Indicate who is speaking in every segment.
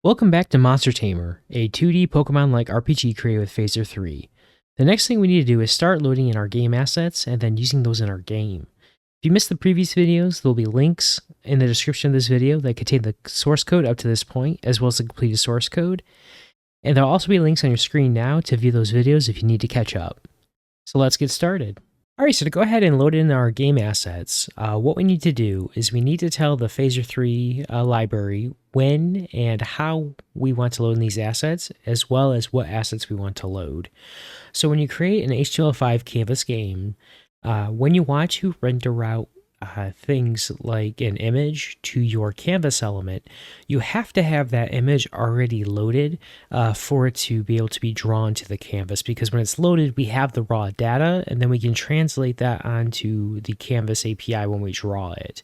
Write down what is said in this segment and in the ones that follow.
Speaker 1: Welcome back to Monster Tamer, a 2D Pokemon-like RPG created with Phaser 3. The next thing we need to do is start loading in our game assets and then using those in our game. If you missed the previous videos, there will be links in the description of this video that contain the source code up to this point, as well as the completed source code. And there will also be links on your screen now to view those videos if you need to catch up. So let's get started. Alright, so to go ahead and load in our game assets, what we need to do is we need to tell the Phaser 3 library when and how we want to load in these assets, as well as what assets we want to load. So when you create an HTML5 canvas game, when you want to render out things like an image to your canvas element, you have to have that image already loaded for it to be able to be drawn to the canvas, because when it's loaded, we have the raw data and then we can translate that onto the canvas API when we draw it.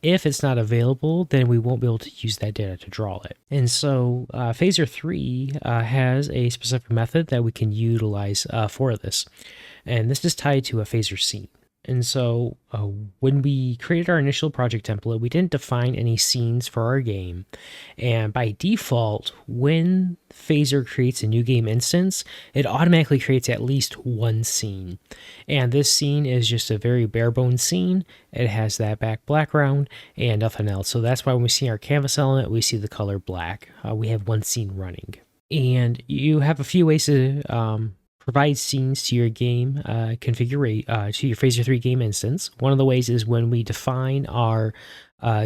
Speaker 1: If it's not available, then we won't be able to use that data to draw it. And so Phaser 3 has a specific method that we can utilize for this. And this is tied to a Phaser scene. And so when we created our initial project template, we didn't define any scenes for our game. And by default, when Phaser creates a new game instance, it automatically creates at least one scene. And this scene is just a very bare bones scene. It has that background and nothing else. So that's why when we see our canvas element, we see the color black. We have one scene running. And you have a few ways to provide scenes to your game configuration, to your Phaser 3 game instance. One of the ways is when we define our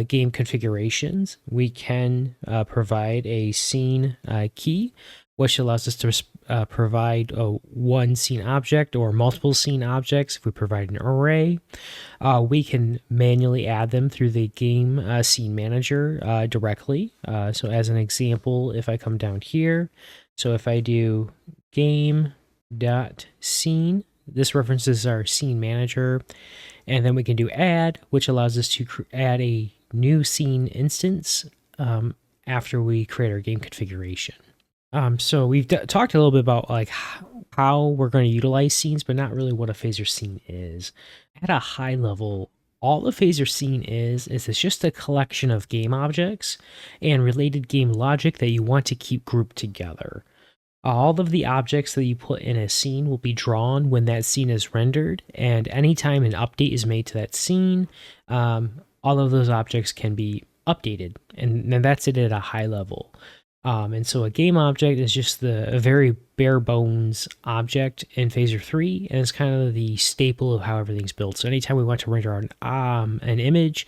Speaker 1: game configurations, we can provide a scene key, which allows us to provide one scene object or multiple scene objects. If we provide an array, we can manually add them through the game scene manager directly. So as an example, if I come down here, so if I do game dot scene, this references our scene manager, and then we can do add, which allows us to add a new scene instance after we create our game configuration. So we've talked a little bit about like how we're going to utilize scenes, but not really what a Phaser scene is. At a high level, all a Phaser scene is it's just a collection of game objects and related game logic that you want to keep grouped together. All of the objects that you put in a scene will be drawn when that scene is rendered, and anytime an update is made to that scene, all of those objects can be updated, and that's it at a high level. And so a game object is just a very bare bones object in Phaser 3, and it's kind of the staple of how everything's built. So anytime we want to render an image,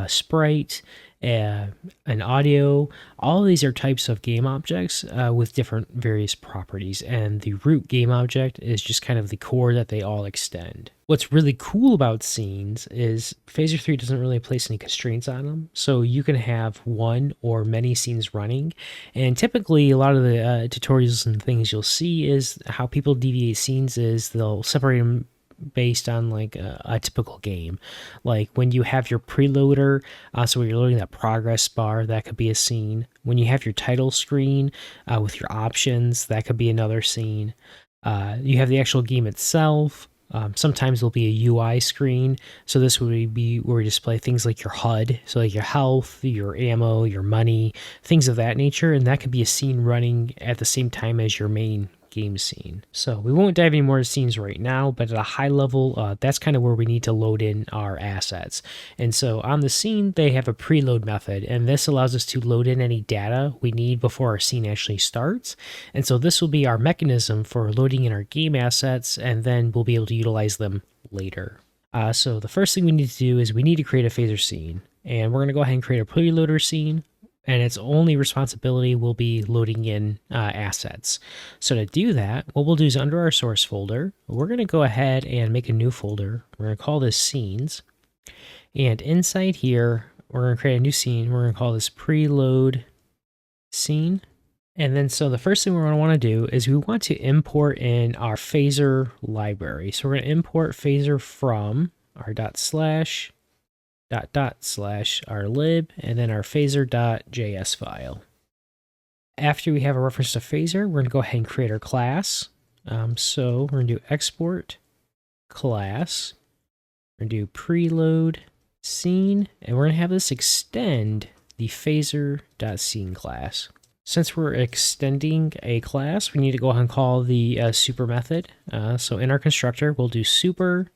Speaker 1: sprite, an audio, all of these are types of game objects with different various properties, and the root game object is just kind of the core that they all extend. What's really cool about scenes is Phaser 3 doesn't really place any constraints on them, so you can have one or many scenes running, and typically a lot of the tutorials and things you'll see is how people deviate scenes is they'll separate them based on like a typical game. Like when you have your preloader, so when you're loading that progress bar, that could be a scene. When you have your title screen with your options, that could be another scene. You have the actual game itself. Sometimes there'll be a UI screen. So this would be where we display things like your HUD, so like your health, your ammo, your money, things of that nature. And that could be a scene running at the same time as your main game scene. So we won't dive any more into scenes right now, but at a high level, that's kind of where we need to load in our assets. And so on the scene, they have a preload method, and this allows us to load in any data we need before our scene actually starts. And so this will be our mechanism for loading in our game assets, and then we'll be able to utilize them later. So the first thing we need to do is we need to create a Phaser scene, and we're going to go ahead and create a preloader scene, and its only responsibility will be loading in assets. So to do that, what we'll do is under our source folder, we're going to go ahead and make a new folder. We're going to call this scenes. And inside here, we're going to create a new scene. We're going to call this preload scene. And then so the first thing we're going to want to do is we want to import in our Phaser library. So we're going to import Phaser from our // our lib, and then our phaser.js file. After we have a reference to Phaser, we're going to go ahead and create our class. So we're going to do export class. We're going to do preload scene, and we're going to have this extend the the phaser.scene class. Since we're extending a class, we need to go ahead and call the super method. So in our constructor, we'll do super,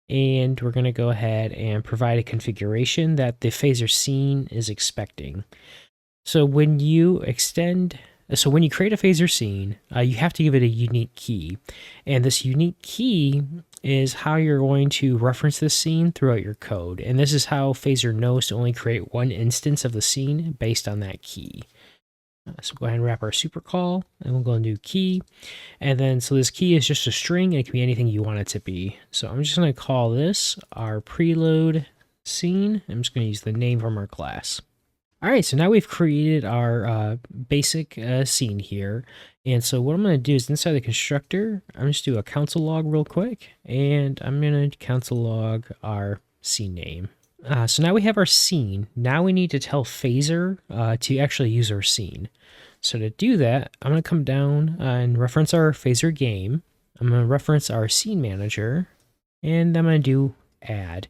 Speaker 1: and we're going to go ahead and provide a configuration that the phaser scene is expecting. So when you create a phaser scene, you have to give it a unique key. And this unique key is how you're going to reference this scene throughout your code. And this is how phaser knows to only create one instance of the scene based on that key. So go ahead and wrap our super call, and we'll go and do key. And then, so this key is just a string, and it can be anything you want it to be. So I'm just going to call this our preload scene. I'm just going to use the name from our class. All right, so now we've created our basic scene here. And so what I'm going to do is inside the constructor, I'm just do a console log real quick, and I'm going to console log our scene name. So now we have our scene. Now we need to tell phaser to actually use our scene. So to do that, I'm going to come down and reference our phaser game. I'm going to reference our scene manager, and I'm going to do add.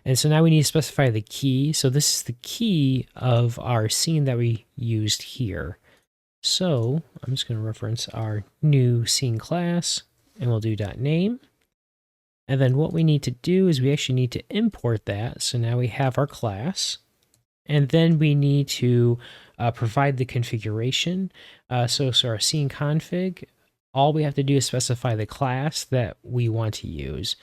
Speaker 1: And so now we need to specify the key. So this is the key of our scene that we used here. So I'm just going to reference our new scene class, and we'll do .name. And then what we need to do is we actually need to import that. So now we have our class. And then we need to provide the configuration. So our scene config, all we have to do is specify the class that we want to use.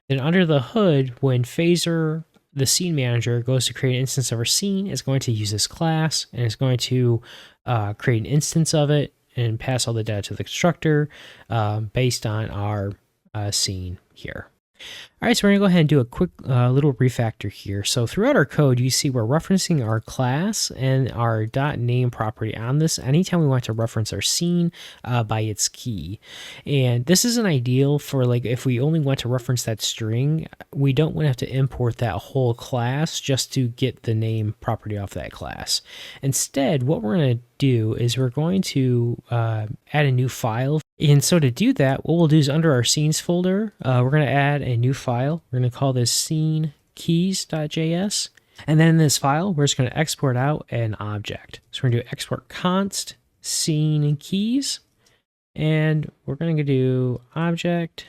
Speaker 1: Then under the hood, when phaser, the scene manager, goes to create an instance of our scene, it's going to use this class, and it's going to create an instance of it and pass all the data to the constructor based on our scene here. All right, so we're going to go ahead and do a quick little refactor here. So throughout our code, you see we're referencing our class and our .name property on this anytime we want to reference our scene by its key. And this isn't ideal for, like, if we only want to reference that string, we don't want to have to import that whole class just to get the name property off that class. Instead, what we're going to do is we're going to add a new file. And so to do that, what we'll do is under our scenes folder, we're going to add a new file. We're going to call this scene keys.js. And then in this file, we're just going to export out an object. So we're going to do export const scene keys. And we're going to do object.freeze.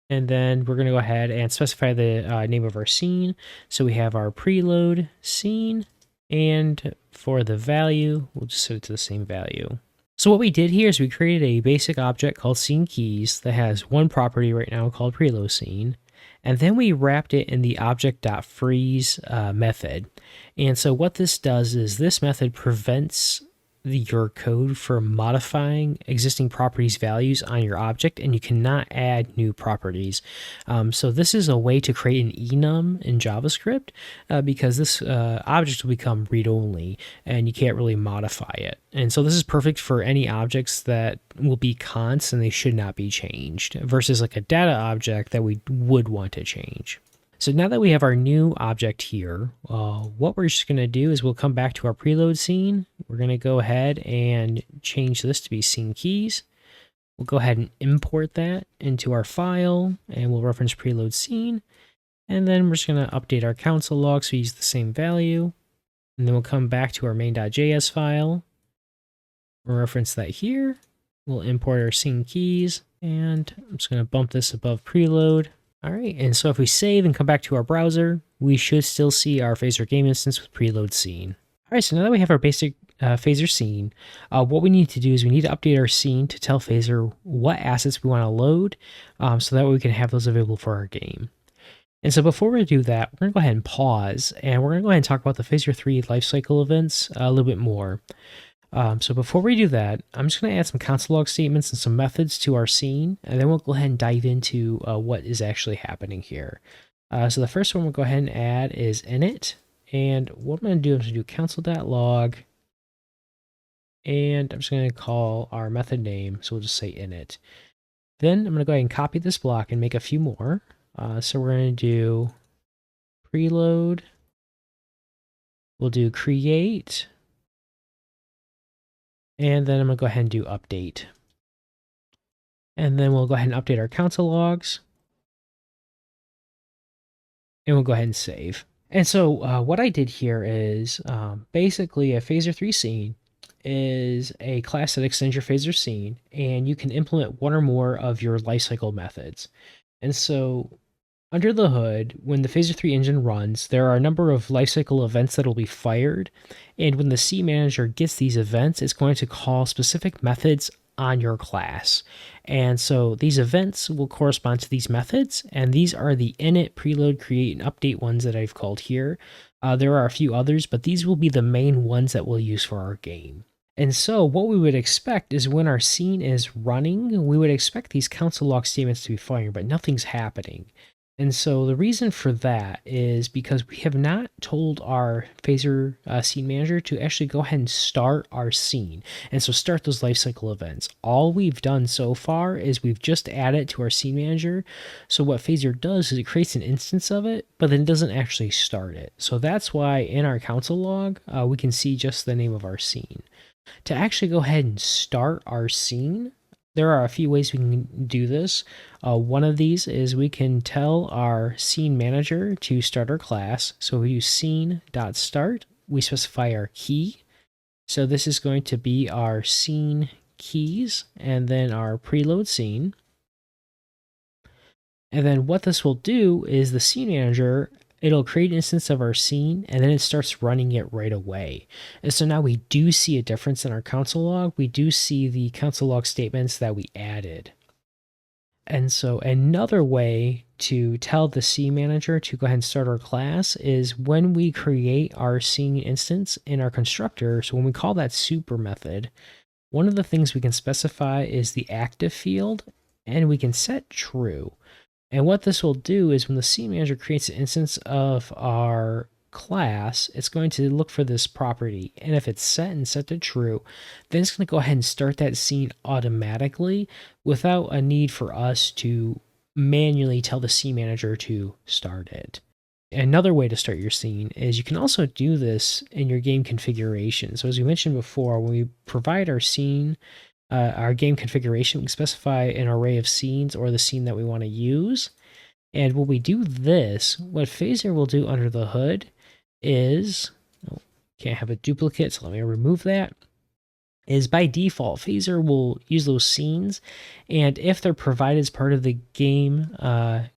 Speaker 1: And then we're going to go ahead and specify the name of our scene. So we have our preload scene. And for the value, we'll just set it to the same value. So what we did here is we created a basic object called scene keys that has one property right now called preload scene. And then we wrapped it in the object.freeze method. And so what this does is this method prevents your code from modifying existing properties values on your object, and you cannot add new properties. So this is a way to create an enum in JavaScript because this object will become read-only and you can't really modify it. And so this is perfect for any objects that will be consts and they should not be changed versus like a data object that we would want to change. So now that we have our new object here, what we're just going to do is we'll come back to our preload scene. We're going to go ahead and change this to be scene keys. We'll go ahead and import that into our file, and we'll reference preload scene. And then we're just going to update our console log so we use the same value. And then we'll come back to our main.js file. We'll reference that here. We'll import our scene keys, and I'm just going to bump this above preload. All right, and so if we save and come back to our browser, we should still see our phaser game instance with preload scene. All right, so now that we have our basic phaser scene, what we need to do is we need to update our scene to tell phaser what assets we want to load so that way we can have those available for our game. And so before we do that, we're going to go ahead and pause, and we're going to go ahead and talk about the phaser 3 lifecycle events a little bit more. So before we do that, I'm just going to add some console log statements and some methods to our scene, and then we'll go ahead and dive into what is actually happening here. So the first one we'll go ahead and add is init, and what I'm going to do is do console.log, and I'm just going to call our method name, so we'll just say init. Then I'm going to go ahead and copy this block and make a few more. So we're going to do preload, we'll do create, and then I'm going to go ahead and do update. And then we'll go ahead and update our console logs. And we'll go ahead and save. And so what I did here is basically a phaser 3 scene is a class that extends your phaser scene, and you can implement one or more of your lifecycle methods. And so under the hood, when the Phaser 3 engine runs, there are a number of lifecycle events that will be fired. And when the scene manager gets these events, it's going to call specific methods on your class. And so these events will correspond to these methods. And these are the init, preload, create, and update ones that I've called here. There are a few others, but these will be the main ones that we'll use for our game. And so what we would expect is when our scene is running, we would expect these console log statements to be firing, but nothing's happening. And so the reason for that is because we have not told our phaser scene manager to actually go ahead and start our scene. And so start those lifecycle events. All we've done so far is we've just added it to our scene manager. So what phaser does is it creates an instance of it, but then it doesn't actually start it. So that's why in our console log, we can see just the name of our scene. To actually go ahead and start our scene, there are a few ways we can do this. One of these is we can tell our scene manager to start our class. So we use scene.start. We specify our key. So this is going to be our scene keys and then our preload scene. And then what this will do is the scene manager, it'll create an instance of our scene, and then it starts running it right away. And so now we do see a difference in our console log. We do see the console log statements that we added. And so another way to tell the scene manager to go ahead and start our class is when we create our scene instance in our constructor. So when we call that super method, one of the things we can specify is the active field, and we can set true. And what this will do is when the scene manager creates an instance of our class, it's going to look for this property. And if it's set and set to true, then it's going to go ahead and start that scene automatically without a need for us to manually tell the scene manager to start it. Another way to start your scene is you can also do this in your game configuration. So as we mentioned before, when we provide our scene, our game configuration, we can specify an array of scenes or the scene that we want to use. And when we do this, what Phaser will do under the hood is, can't have a duplicate, so let me remove that, is by default, Phaser will use those scenes. And if they're provided as part of the game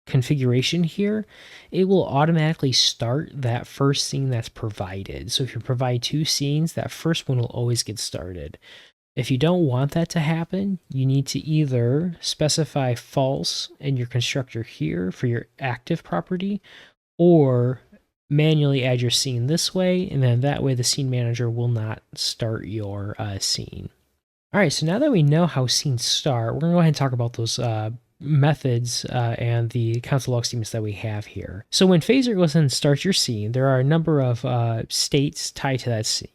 Speaker 1: configuration here, it will automatically start that first scene that's provided. So if you provide two scenes, that first one will always get started. If you don't want that to happen, you need to either specify false in your constructor here for your active property, or manually add your scene this way, and then that way the scene manager will not start your scene. All right, so now that we know how scenes start, we're going to go ahead and talk about those methods and the console log statements that we have here. So when Phaser goes and starts your scene, there are a number of states tied to that scene.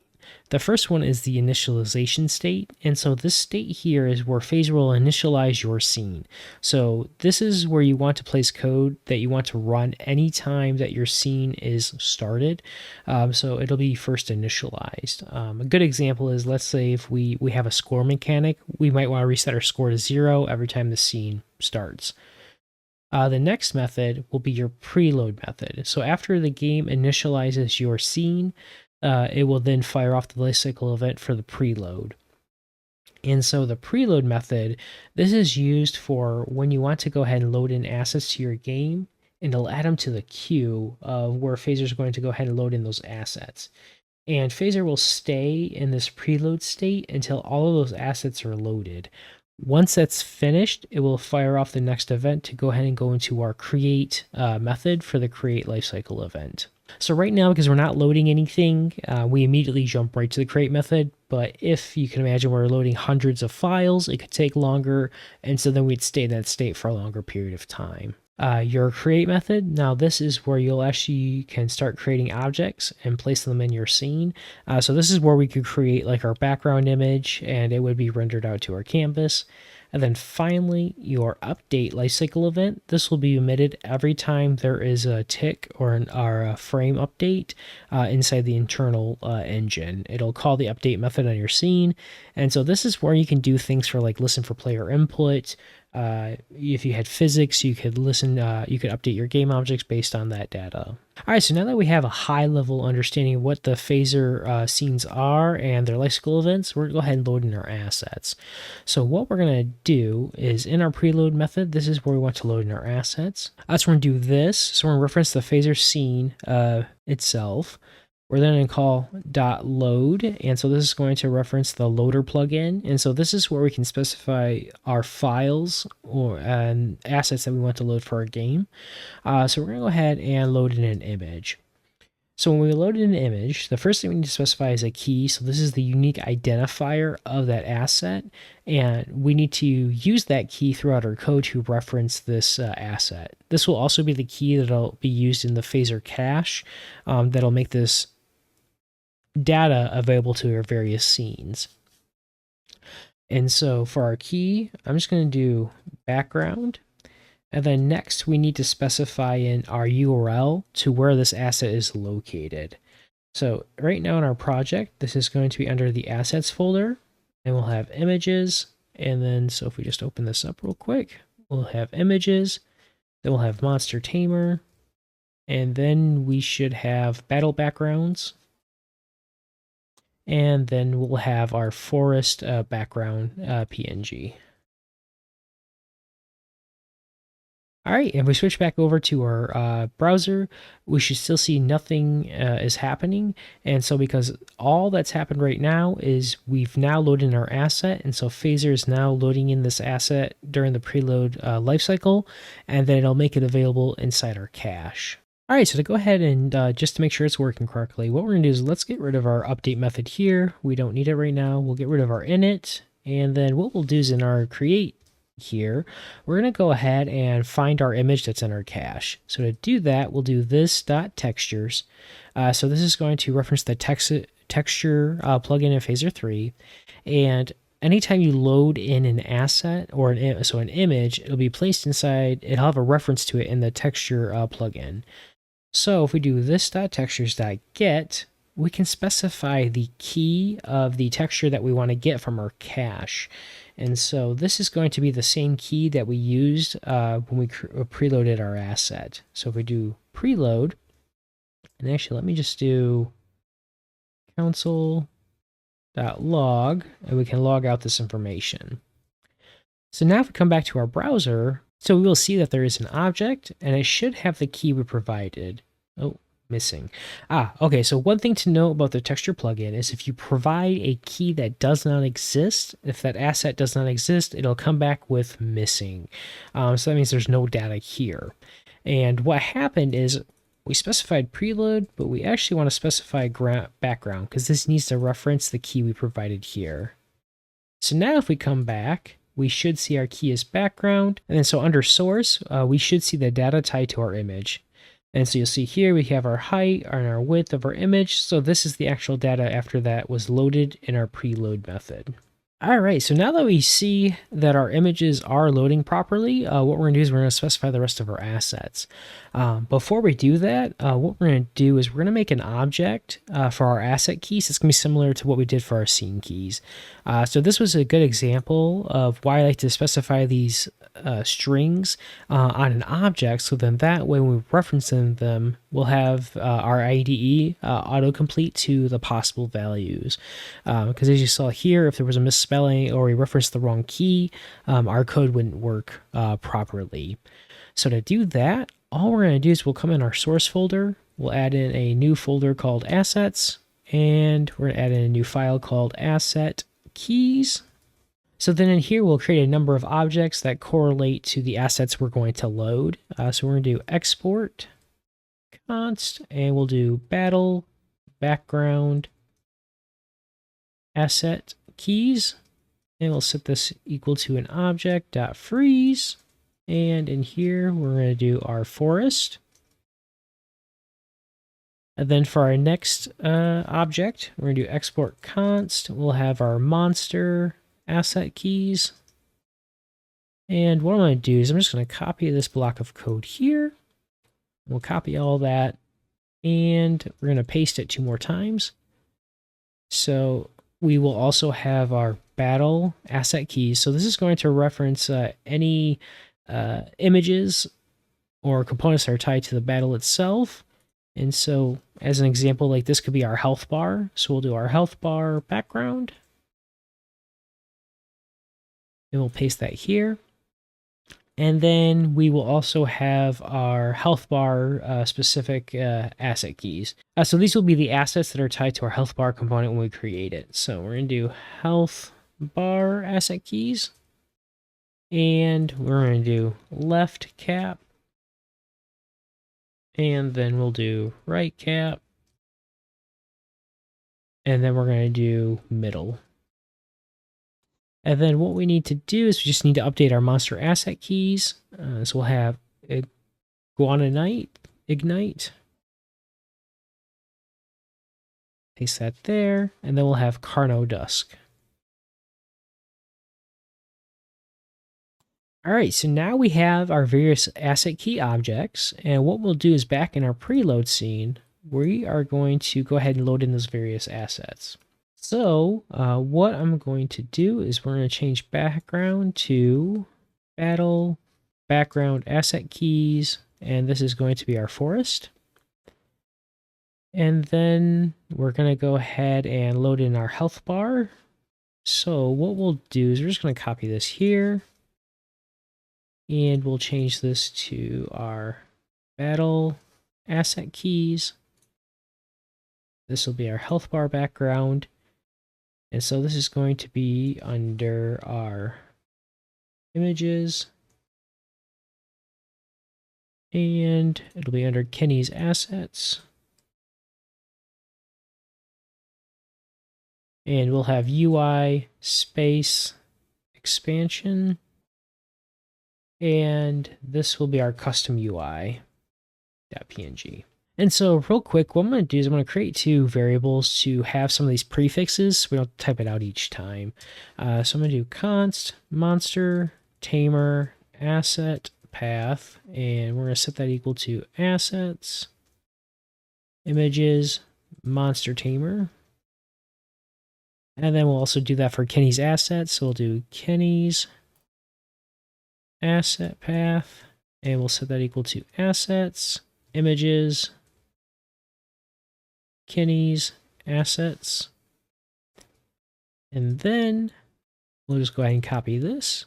Speaker 1: The first one is the initialization state, and so this state here is where Phaser will initialize your scene. So this is where you want to place code that you want to run anytime that your scene is started. So it'll be first initialized. A good example is, let's say if we have a score mechanic, we might want to reset our score to 0 every time the scene starts. The next method will be your preload method. So after the game initializes your scene, it will then fire off the lifecycle event for the preload. And so the preload method, this is used for when you want to go ahead and load in assets to your game, and it'll add them to the queue of where Phaser is going to go ahead and load in those assets. And Phaser will stay in this preload state until all of those assets are loaded. Once that's finished, it will fire off the next event to go ahead and go into our create method for the create lifecycle event. So right now, because we're not loading anything, we immediately jump right to the create method. But if you can imagine we're loading hundreds of files, it could take longer. And so then we'd stay in that state for a longer period of time. Your create method, now this is where you'll actually can start creating objects and place them in your scene. So this is where we could create like our background image, and it would be rendered out to our canvas. And then finally, your update lifecycle event. This will be emitted every time there is a tick or a frame update inside the internal engine. It'll call the update method on your scene. And so this is where you can do things for like listen for player input, If you had physics, you could you could update your game objects based on that data. All right, so now that we have a high level understanding of what the phaser scenes are and their lifecycle events, we're going to go ahead and load in our assets. So what we're going to do is in our preload method, this is where we want to load in our assets. So we're going to do this. So we're going to reference the phaser scene itself. We're then going to call .load, and so this is going to reference the loader plugin, and so this is where we can specify our files or assets that we want to load for our game. So we're going to go ahead and load in an image. So when we load in an image, the first thing we need to specify is a key. So this is the unique identifier of that asset, and we need to use that key throughout our code to reference this asset. This will also be the key that'll be used in the phaser cache that'll make this data available to our various scenes. And so for our key, I'm just going to do background. And then next we need to specify in our URL to where this asset is located. So right now in our project, this is going to be under the assets folder, and we'll have images. And then, so if we just open this up real quick, we'll have images, then we'll have monster Tamer, and then we should have battle backgrounds. And then we'll have our forest background PNG. All right, and if we switch back over to our browser, we should still see nothing is happening. And so because all that's happened right now is we've now loaded in our asset, and so Phaser is now loading in this asset during the preload lifecycle, and then it'll make it available inside our cache. All right, so to go ahead and just to make sure it's working correctly, what we're going to do is let's get rid of our update method here. We don't need it right now. We'll get rid of our init, and then what we'll do is in our create here, we're going to go ahead and find our image that's in our cache. So to do that, we'll do this.textures. So this is going to reference the texture plugin in Phaser 3, and anytime you load in an asset or an image, it'll be placed inside, it'll have a reference to it in the texture plugin. So if we do this.textures.get, we can specify the key of the texture that we want to get from our cache. And so this is going to be the same key that we used when we preloaded our asset. So if we do preload, and actually let me just do console.log, and we can log out this information. So now if we come back to our browser, so we will see that there is an object, and it should have the key we provided. Oh, missing. Okay, so one thing to note about the texture plugin is if you provide a key that does not exist, if that asset does not exist, it'll come back with missing. So that means there's no data here. And what happened is we specified preload, but we actually want to specify background because this needs to reference the key we provided here. So now if we come back, we should see our key as background. And then so under source, we should see the data tied to our image. And so you'll see here we have our height and our width of our image. So this is the actual data after that was loaded in our preload method. All right, so now that we see that our images are loading properly, what we're going to do is we're going to specify the rest of our assets. Before we do that, what we're going to do is we're going to make an object for our asset keys. It's going to be similar to what we did for our scene keys. So this was a good example of why I like to specify these strings on an object, so then that way when we reference them, we'll have our IDE autocomplete to the possible values. Because as you saw here, if there was a misspelling or we referenced the wrong key, our code wouldn't work properly. So to do that, all we're going to do is we'll come in our source folder, we'll add in a new folder called assets, and we're going to add in a new file called asset keys. So then in here, we'll create a number of objects that correlate to the assets we're going to load. So we're going to do export const, and we'll do battle background asset keys, and we'll set this equal to an object.freeze. And in here, we're going to do our forest. And then for our next object, we're going to do export const. We'll have our monster asset keys. And what I'm going to do is I'm just going to copy this block of code here. We'll copy all that, and we're going to paste it 2 more times. So we will also have our battle asset keys. So this is going to reference any images or components that are tied to the battle itself. And so as an example, like this could be our health bar. So we'll do our health bar background. And we'll paste that here. And then we will also have our health bar specific asset keys. So these will be the assets that are tied to our health bar component when we create it. So we're going to do health bar asset keys. And we're going to do left cap. And then we'll do right cap. And then we're going to do middle. And then what we need to do is we just need to update our monster asset keys. So we'll have ignite. Paste that there. And then we'll have Carno Dusk. All right, so now we have our various asset key objects. And what we'll do is back in our preload scene, we are going to go ahead and load in those various assets. So what I'm going to do is we're going to change background to battle background asset keys, and this is going to be our forest. And then we're going to go ahead and load in our health bar. So what we'll do is we're just going to copy this here, and we'll change this to our battle asset keys. This will be our health bar background. And so this is going to be under our images. And it'll be under Kenny's assets. And we'll have UI space expansion. And this will be our custom UI.png. And so real quick, what I'm going to do is I'm going to create two variables to have some of these prefixes. So we don't type it out each time. So I'm going to do const monster tamer asset path. And we're going to set that equal to assets images monster tamer. And then we'll also do that for Kenny's assets. So we'll do Kenny's asset path. And we'll set that equal to assets images Kenny's assets. And then we'll just go ahead and copy this.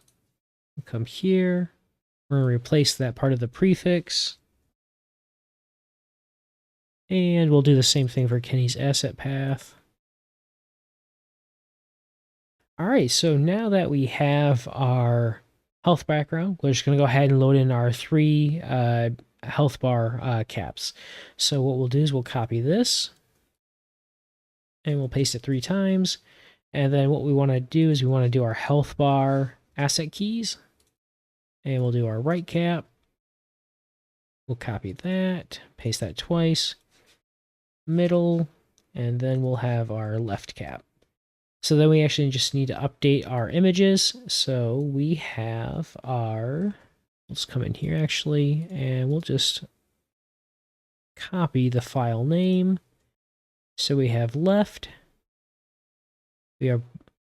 Speaker 1: We'll come here. We're going to replace that part of the prefix. And we'll do the same thing for Kenny's asset path. All right, so now that we have our health background, we're just going to go ahead and load in our three health bar caps. So what we'll do is we'll copy this. And we'll paste it 3 times. And then what we want to do is we want to do our health bar asset keys. And we'll do our right cap. We'll copy that, paste that twice. Middle, and then we'll have our left cap. So then we actually just need to update our images. So we have our, let's come in here actually, and we'll just copy the file name. So we have left, we have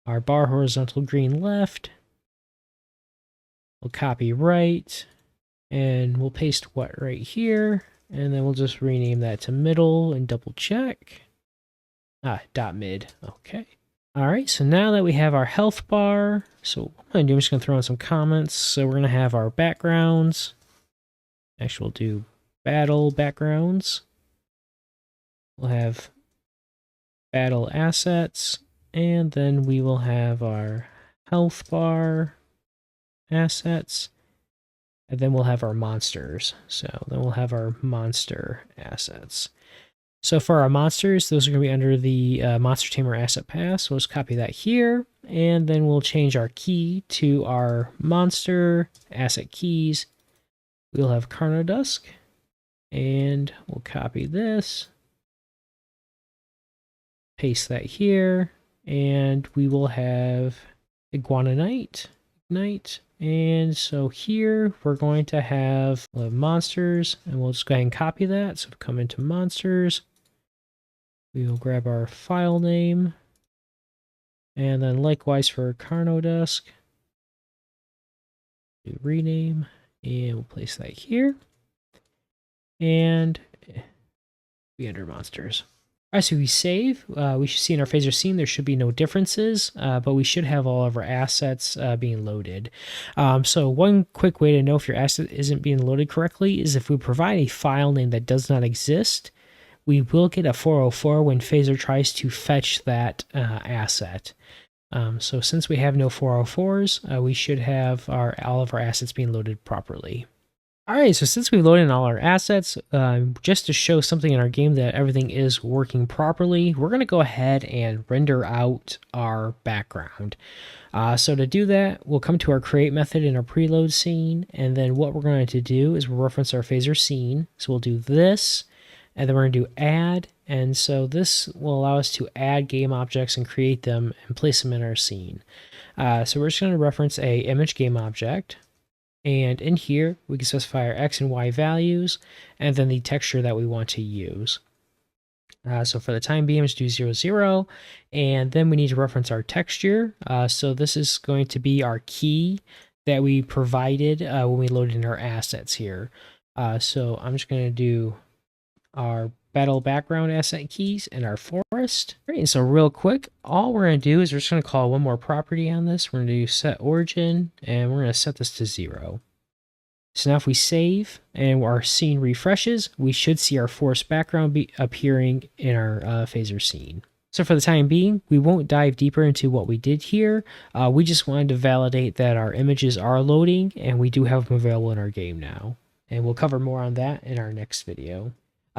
Speaker 1: our bar horizontal green left, we'll copy right, and we'll paste what right here, and then we'll just rename that to middle and double check. Dot mid, okay. All right, so now that we have our health bar, so what I'm gonna do, I'm just gonna throw in some comments. So we're gonna have our backgrounds. Actually, we'll do battle backgrounds. We'll have battle assets, and then we will have our health bar assets, and then we'll have our monsters. So then we'll have our monster assets. So for our monsters, those are going to be under the monster tamer asset path. So let's copy that here, and then we'll change our key to our monster asset keys. We'll have Carno Dusk, and we'll copy this. Paste that here, and we will have ignite. And so here we're going to have monsters, and we'll just go ahead and copy that. So come into monsters, we will grab our file name, And then likewise for Carno Dusk, do rename, and we'll place that here. And be under monsters. All right, so we save. We should see in our phaser scene there should be no differences, but we should have all of our assets being loaded. So one quick way to know if your asset isn't being loaded correctly is if we provide a file name that does not exist, we will get a 404 when phaser tries to fetch that asset. So since we have no 404s, we should have all of our assets being loaded properly. All right, so since we've loaded in all our assets, just to show something in our game that everything is working properly, we're going to go ahead and render out our background. So to do that, we'll come to our create method in our preload scene, and then what we're going to do is we'll reference our phaser scene. So we'll do this, and then we're going to do add, and so this will allow us to add game objects and create them and place them in our scene. So we're just going to reference a image game object. And in here, we can specify our X and Y values, and then the texture that we want to use. So for the time being, let's do 0, 0, and then we need to reference our texture. So this is going to be our key that we provided when we loaded in our assets here. So I'm just going to do our battle background asset keys and our forest. Great, and so real quick, all we're going to do is we're just going to call one more property on this. We're going to do set origin, and we're going to set this to 0. So now if we save and our scene refreshes, we should see our forest background be appearing in our phaser scene. So for the time being, we won't dive deeper into what we did here. We just wanted to validate that our images are loading, and we do have them available in our game now. And we'll cover more on that in our next video.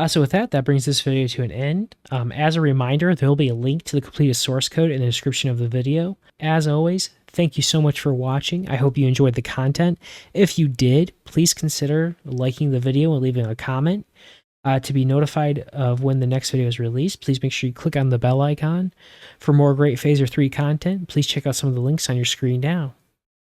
Speaker 1: So with that brings this video to an end. As a reminder, there will be a link to the completed source code in the description of the video. As always, thank you so much for watching. I hope you enjoyed the content. If you did, please consider liking the video and leaving a comment. To be notified of when the next video is released, please make sure you click on the bell icon. For more great Phaser 3 content, please check out some of the links on your screen now.